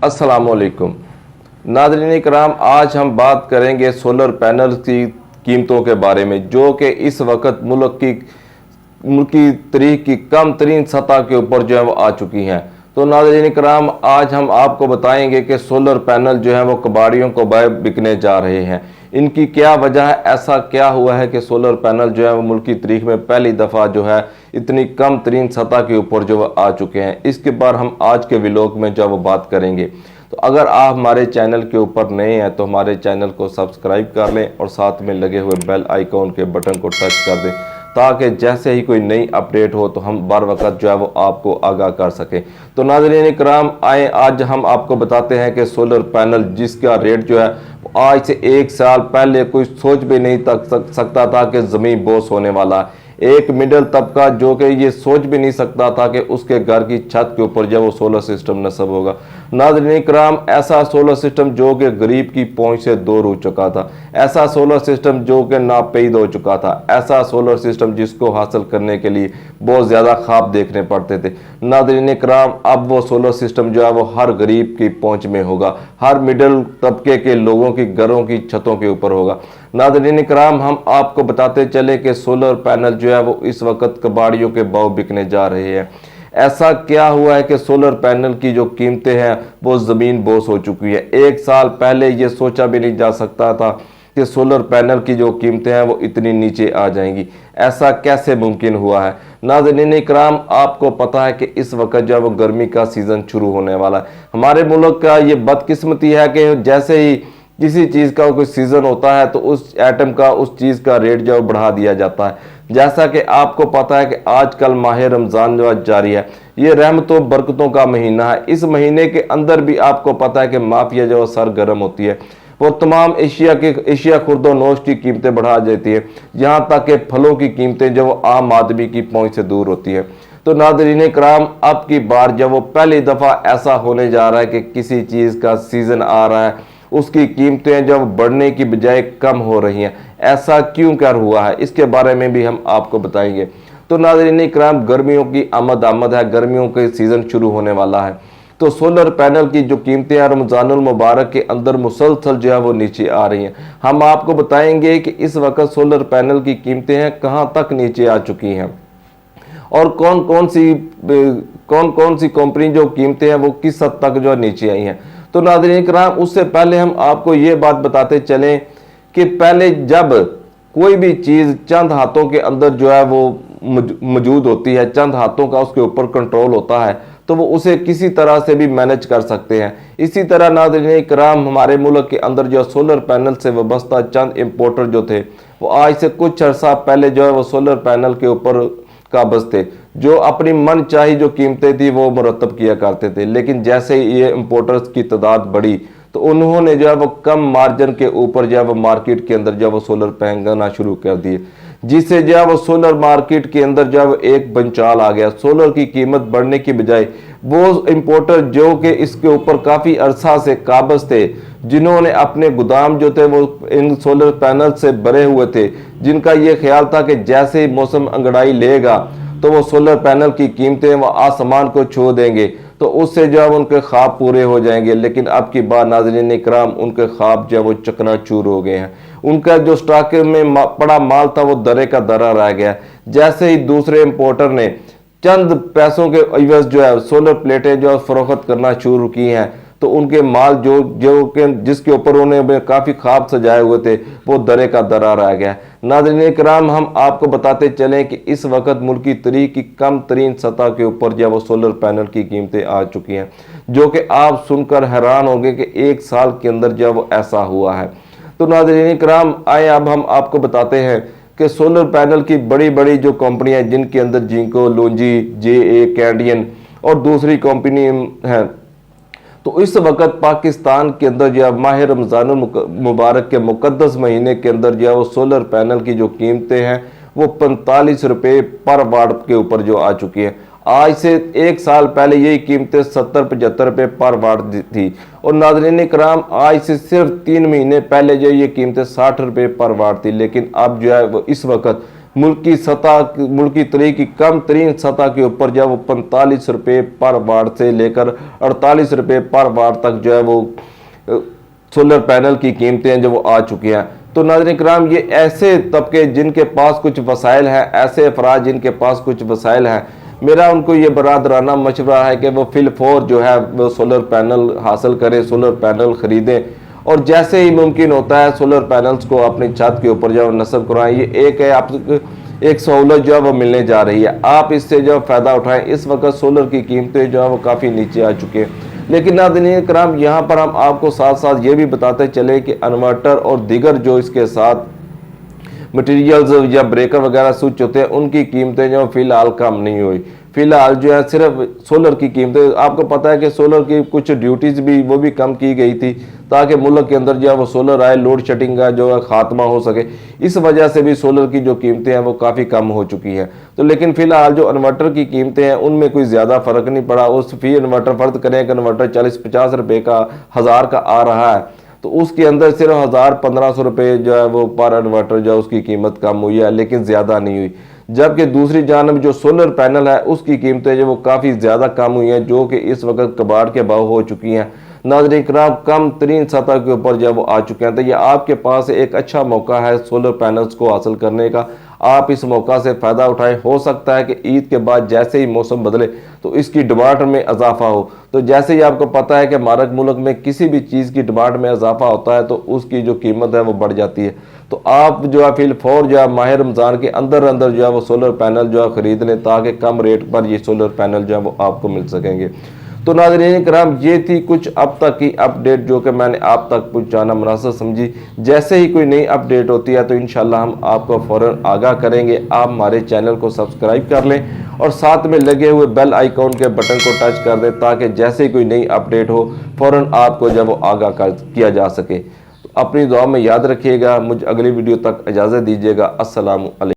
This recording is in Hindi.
अस्सलामुअलैकुम नाज़रीन कराम, आज हम बात करेंगे सोलर पैनल की कीमतों के बारे में, जो कि इस वक्त मुल्क की तारीख की कम तरीन सतह के ऊपर जो है वो आ चुकी हैं। तो नाज़रीन कराम, आज हम आपको बताएंगे कि सोलर पैनल जो है वो कबाड़ियों को बिकने जा रहे हैं। इनकी क्या वजह है, ऐसा क्या हुआ है कि सोलर पैनल जो है वो मुल्क की तारीख में पहली दफ़ा जो है इतनी कम तरीन सतह के ऊपर जो आ चुके हैं। इसके बारे हम आज के व्लॉग में जो वो बात करेंगे। तो अगर आप हमारे चैनल के ऊपर नए हैं तो हमारे चैनल को सब्सक्राइब कर लें और साथ में लगे हुए बेल आइकॉन के बटन को टच कर दें, ताकि जैसे ही कोई नई अपडेट हो तो हम बर वक्त जो है वो आपको आगाह कर सकें। तो नाज़रीन कराम, आए आज हम आपको बताते हैं कि सोलर पैनल जिसका रेट जो है आज से 1 साल पहले कोई सोच भी नहीं सकता था कि ज़मीन बोस होने वाला है। एक मिडिल तबका जो कि ये सोच भी नहीं सकता था कि उसके घर की छत के ऊपर जब वो सोलर सिस्टम नस्ब होगा। नाज़रीन कराम, ऐसा सोलर सिस्टम जो कि गरीब की पहुंच से दूर हो चुका था, ऐसा सोलर सिस्टम जो कि नापेद हो चुका था, ऐसा सोलर सिस्टम जिसको हासिल करने के लिए बहुत ज़्यादा ख्वाब देखने पड़ते थे। नाज़रीन कराम, अब वो सोलर सिस्टम जो है वो हर गरीब की पहुंच में होगा, हर मिडिल तबके के लोगों की घरों की छतों के ऊपर होगा। नाज़रीन कराम, हम आपको बताते चले कि सोलर पैनल जो है वो इस वक्त कबाड़ियों के भाव बिकने जा रहे हैं। ऐसा क्या हुआ है कि सोलर पैनल की जो कीमतें हैं वो ज़मीन बोस हो चुकी है। 1 साल पहले ये सोचा भी नहीं जा सकता था कि सोलर पैनल की जो कीमतें हैं वो इतनी नीचे आ जाएंगी। ऐसा कैसे मुमकिन हुआ है? नाज़रीन कराम, आपको पता है कि इस वक्त जब वो गर्मी का सीज़न शुरू होने वाला है, हमारे मुल्क का ये बदकिस्मती है कि जैसे ही किसी चीज़ का कोई सीज़न होता है तो उस आइटम का, उस चीज़ का रेट जो बढ़ा दिया जाता है। जैसा कि आपको पता है कि आजकल माह रमज़ान जो जारी है, ये रहमतों बरकतों का महीना है। इस महीने के अंदर भी आपको पता है कि माफिया जो सरगर्म होती है, वो तमाम एशिया खुर्दोनोश की कीमतें बढ़ा देती है, यहाँ तक कि फलों की कीमतें जो आम आदमी की पहुँच से दूर होती है। तो नाज़रीन कराम, अब की बार जब वो पहली दफ़ा ऐसा होने जा रहा है कि किसी चीज़ का सीज़न आ रहा है, उसकी कीमतें जब बढ़ने की बजाय कम हो रही हैं, ऐसा क्यों कर हुआ है, इसके बारे में भी हम आपको बताएंगे। तो नाज़रीन कराम, गर्मियों की आमद है, गर्मियों के सीज़न शुरू होने वाला है। तो सोलर पैनल की जो कीमतें हैं रमज़ानुल मुबारक के अंदर मुसलसल जो है वो नीचे आ रही हैं। हम आपको बताएंगे कि इस वक्त सोलर पैनल की कीमतें हैं कहाँ तक नीचे आ चुकी हैं और कौन कौन सी कंपनी जो कीमतें हैं वो किस हद तक जो नीचे आई हैं। तो नाज़रीन कराम, उससे पहले हम आपको ये बात बताते चलें कि पहले जब कोई भी चीज़ चंद हाथों के अंदर जो है वो मौजूद होती है, चंद हाथों का उसके ऊपर कंट्रोल होता है, तो वो उसे किसी तरह से भी मैनेज कर सकते हैं। इसी तरह नाज़रीन कराम, हमारे मुल्क के अंदर जो सोलर पैनल से वाबस्ता चंद इम्पोर्टर जो थे, वो आज से कुछ अर्सा पहले जो है वो सोलर पैनल के ऊपर काबज थे, जो अपनी मन चाही जो कीमतें थी वो मुरतब किया करते थे। लेकिन जैसे ही ये इम्पोर्टर्स की तादाद बढ़ी तो उन्होंने जो है वो कम मार्जिन के ऊपर जो है वो मार्केट के अंदर जो है वो सोलर पहनना शुरू कर दिए, जिससे जो है वो सोलर मार्केट के अंदर जो है एक बंचाल आ गया। सोलर की कीमत बढ़ने की बजाय वो इम्पोर्टर जो कि इसके ऊपर काफ़ी अरसा से काबज थे, जिन्होंने अपने गोदाम जो थे वो इन सोलर पैनल से भरे हुए थे, जिनका ये ख्याल था कि जैसे ही मौसम अंगड़ाई लेगा तो वो सोलर पैनल की कीमतें वो आसमान को छू देंगे, तो उससे जो है उनके ख्वाब पूरे हो जाएंगे। लेकिन अब की बार नाज़रीन कराम, उनके ख्वाब जो है वो चकनाचूर हो गए हैं। उनका जो स्टॉक में पड़ा माल था वो दरे का दरा रह गया। जैसे ही दूसरे इम्पोर्टर ने चंद पैसों के एवज जो है सोलर प्लेटें जो फरोख्त करना शुरू की हैं, तो उनके माल जिसके ऊपर उन्होंने काफ़ी ख्वाब सजाए हुए थे वो दरे का दरा रह गया। नाज़रीन कराम, हम आपको बताते चलें कि इस वक्त मुल्क की तारीख की कम तरीन सतह के ऊपर जो वो सोलर पैनल की कीमतें आ चुकी हैं, जो कि आप सुनकर हैरान होंगे कि 1 साल के अंदर जो वो ऐसा हुआ है। तो नाज़रीन कराम, आए अब हम आपको बताते हैं कि सोलर पैनल की बड़ी बड़ी जो कंपनियाँ जिनके अंदर जिंको, लोंजी, JA, कैंडियन और दूसरी कंपनी हैं, तो इस वक्त पाकिस्तान के अंदर जो माह रमज़ान मुबारक के मुकद्दस महीने के अंदर जो है वो सोलर पैनल की जो कीमतें हैं वो 45 रुपये पर वाट के ऊपर जो आ चुकी हैं। आज से 1 साल पहले यही कीमतें 70-75 रुपये पर वाट थी। और नाज़रीन कराम, आज से सिर्फ 3 महीने पहले जो ये कीमतें 60 रुपये पर वाट थी। लेकिन अब जो है वो इस वक्त मुल्की तरीक की कम तरीन सतह के ऊपर जो है वो 45 रुपये पर वाट से लेकर 48 रुपये पर वाट तक जो है वो सोलर पैनल की कीमतें हैं जो वो आ चुकी हैं। तो नाज़रीन किराम, ये ऐसे तबके जिनके पास कुछ वसाइल हैं, ऐसे अफराद जिनके पास कुछ वसाइल हैं, मेरा उनको ये बरादराना मशवरा है कि वो फिलफौर जो है वो सोलर पैनल हासिल करें, सोलर पैनल ख़रीदें और जैसे ही मुमकिन होता है सोलर पैनल्स को अपनी छत के ऊपर जो नस्ब करवाएं। ये एक सहूलत जो है वो मिलने जा रही है, आप इससे जो फ़ायदा उठाएं। इस वक्त सोलर की कीमतें जो है वो काफ़ी नीचे आ चुकी हैं, लेकिन नाज़रीन किराम यहाँ पर हम आपको साथ साथ ये भी बताते चले कि इन्वर्टर और दीगर जो इसके साथ मटेरियल्स या ब्रेकर वगैरह स्विच होते हैं उनकी कीमतें जो फ़िलहाल कम नहीं हुई। फ़िलहाल जो है सिर्फ सोलर की कीमतें, आपको पता है कि सोलर की कुछ ड्यूटीज़ भी वो भी कम की गई थी ताकि मुल्क के अंदर जो है वो सोलर आए, लोड शेडिंग का जो है ख़ात्मा हो सके। इस वजह से भी सोलर की जो कीमतें हैं वो काफ़ी कम हो चुकी हैं। तो लेकिन फ़िलहाल जो इन्वर्टर की कीमतें हैं उनमें कोई ज़्यादा फ़र्क नहीं पड़ा। उस फी इन्वर्टर फ़र्ज करें कि इन्वर्टर 40-50 रुपये का 1000 का आ रहा है, तो उसके अंदर सिर्फ 1000-1500 रुपये जो है वो पर इन्वर्टर जो है उसकी कीमत कम हुई है, लेकिन ज़्यादा नहीं हुई। जबकि दूसरी जानब जो सोलर पैनल है उसकी कीमतें जो वो काफ़ी ज़्यादा कम हुई हैं, जो कि इस वक्त कबाड़ के भाव हो चुकी हैं। नाज़रीन किराम, कम तरीन सतह के ऊपर जब वो आ चुके हैं, तो ये आपके पास एक अच्छा मौका है सोलर पैनल्स को हासिल करने का। आप इस मौका से फ़ायदा उठाएं। हो सकता है कि ईद के बाद जैसे ही मौसम बदले तो इसकी डिमांड में इजाफा हो। तो जैसे ही आपको पता है कि हमारे मुल्क में किसी भी चीज़ की डिमांड में इजाफा होता है तो उसकी जो कीमत है वो बढ़ जाती है। तो आप जो है फिलफौर जो है माह रमज़ान के अंदर अंदर जो है वो सोलर पैनल जो है ख़रीद लें ताकि कम रेट पर ये सोलर पैनल जो है वो आपको मिल सकेंगे। तो नाज़रीन किराम, ये थी कुछ अब तक की अपडेट जो कि मैंने आप तक पहुँचाना मुनासिब समझी। जैसे ही कोई नई अपडेट होती है तो इंशाल्लाह हम आपको फ़ौरन आगाह करेंगे। आप हमारे चैनल को सब्सक्राइब कर लें और साथ में लगे हुए बेल आइकॉन के बटन को टच कर दें ताकि जैसे ही कोई नई अपडेट हो फ़ौरन आपको जब वो आगाह किया जा सके। तो अपनी दुआ में याद रखिएगा। मुझे अगली वीडियो तक इजाज़त दीजिएगा। अस्सलामु अलैकुम।